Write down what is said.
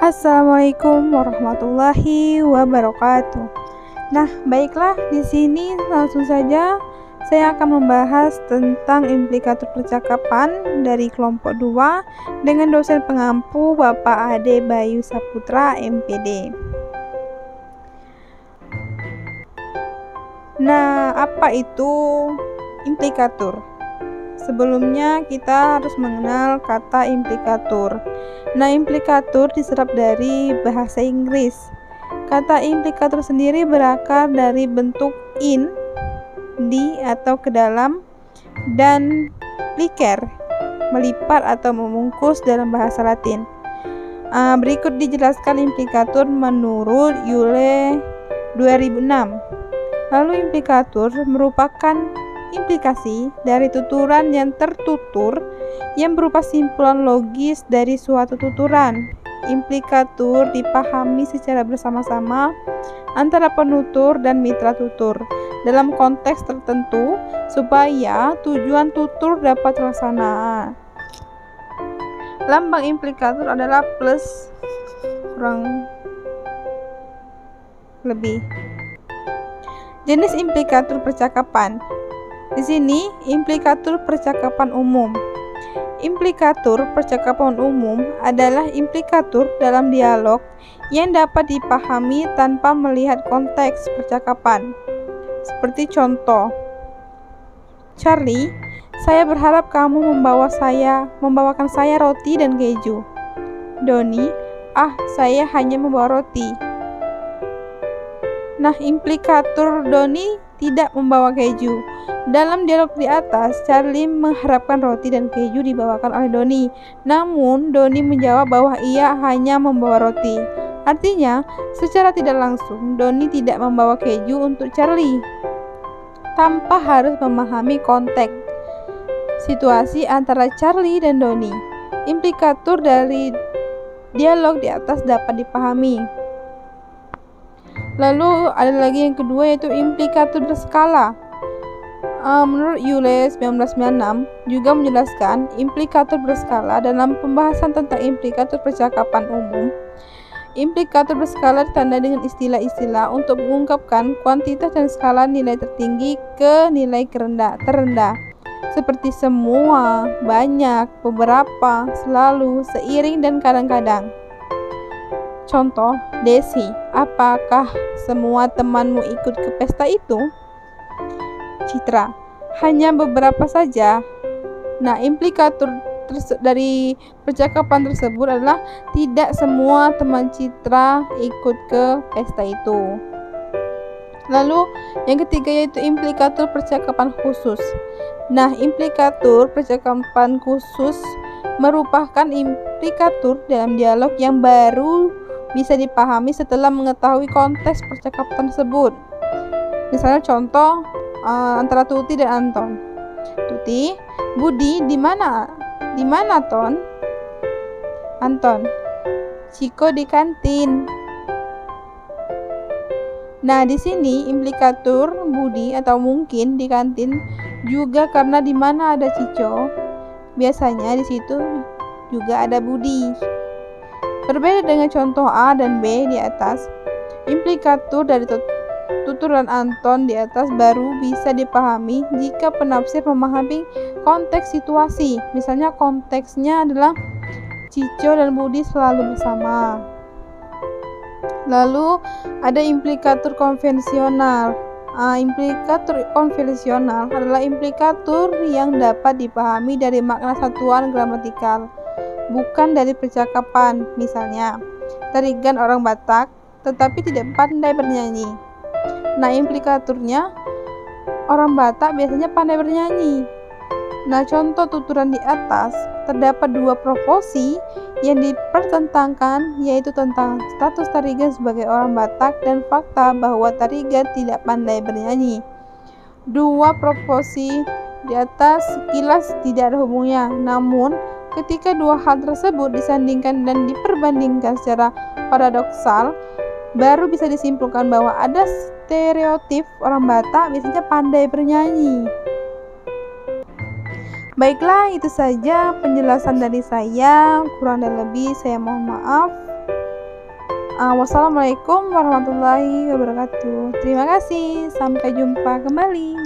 Assalamualaikum warahmatullahi wabarakatuh. Nah, baiklah, di sini langsung saja saya akan membahas tentang implikator percakapan dari kelompok 2 dengan dosen pengampu Bapak Ade Bayu Saputra, MPD. Nah, apa itu implikator? Sebelumnya kita harus mengenal kata implikator. Nah, implikator diserap dari bahasa Inggris. Kata implikator sendiri berakar dari bentuk in, di atau ke dalam, dan pliker, melipat atau membungkus dalam bahasa Latin. Berikut dijelaskan implikator menurut Yule 2006. Lalu implikator merupakan implikasi dari tuturan yang tertutur yang berupa simpulan logis dari suatu tuturan. Implikator dipahami secara bersama-sama antara penutur dan mitra tutur dalam konteks tertentu supaya tujuan tutur dapat terlaksana. Lambang implikator adalah plus kurang lebih. Jenis implikator percakapan. Di sini, implikator percakapan umum. Implikator percakapan umum adalah implikator dalam dialog yang dapat dipahami tanpa melihat konteks percakapan. Seperti contoh, Charlie, saya berharap kamu membawakan saya roti dan keju. Doni, saya hanya membawa roti. Nah, implikator Doni tidak membawa keju. Dalam dialog di atas, Charlie mengharapkan roti dan keju dibawakan oleh Doni. Namun, Doni menjawab bahwa ia hanya membawa roti. Artinya, secara tidak langsung, Doni tidak membawa keju untuk Charlie. Tanpa harus memahami konteks situasi antara Charlie dan Doni, implikator dari dialog di atas dapat dipahami. Lalu ada lagi yang kedua, yaitu implikator berskala. Menurut Yule 1996 juga menjelaskan implikator berskala dalam pembahasan tentang implikator percakapan umum. Implikator berskala ditandai dengan istilah-istilah untuk mengungkapkan kuantitas dan skala nilai tertinggi ke nilai terendah, seperti semua, banyak, beberapa, selalu, seiring, dan kadang-kadang. Contoh, Desi, apakah semua temanmu ikut ke pesta itu? Citra, hanya beberapa saja. Nah, implikator dari percakapan tersebut adalah tidak semua teman Citra ikut ke pesta itu. Lalu, yang ketiga yaitu implikator percakapan khusus. Nah, implikator percakapan khusus merupakan implikator dalam dialog yang baru bisa dipahami setelah mengetahui konteks percakapan tersebut. Misalnya contoh antara Tuti dan Anton. Tuti, Budi, di mana? Di mana, Ton? Anton, Ciko di kantin. Nah, di sini implikator Budi atau mungkin di kantin juga karena di mana ada Cico, biasanya di situ juga ada Budi. Berbeda dengan contoh A dan B di atas, implikator dari tuturan Anton di atas baru bisa dipahami jika penafsir memahami konteks situasi. Misalnya konteksnya adalah Cico dan Budi selalu bersama. Lalu ada implikator konvensional. Implikator konvensional adalah implikator yang dapat dipahami dari makna satuan gramatikal, bukan dari percakapan. Misalnya, Tarigan orang Batak tetapi tidak pandai bernyanyi. Nah, implikatornya orang Batak biasanya pandai bernyanyi. Nah, contoh tuturan di atas terdapat dua proposi yang dipertentangkan, yaitu tentang status Tarigan sebagai orang Batak dan fakta bahwa Tarigan tidak pandai bernyanyi. Dua proposi di atas sekilas tidak ada hubungannya, namun ketika dua hal tersebut disandingkan dan diperbandingkan secara paradoksal, baru bisa disimpulkan bahwa ada stereotip orang Batak biasanya pandai bernyanyi. Baiklah, itu saja penjelasan dari saya. Kurang dan lebih saya mohon maaf. Wassalamualaikum warahmatullahi wabarakatuh. Terima kasih, sampai jumpa kembali.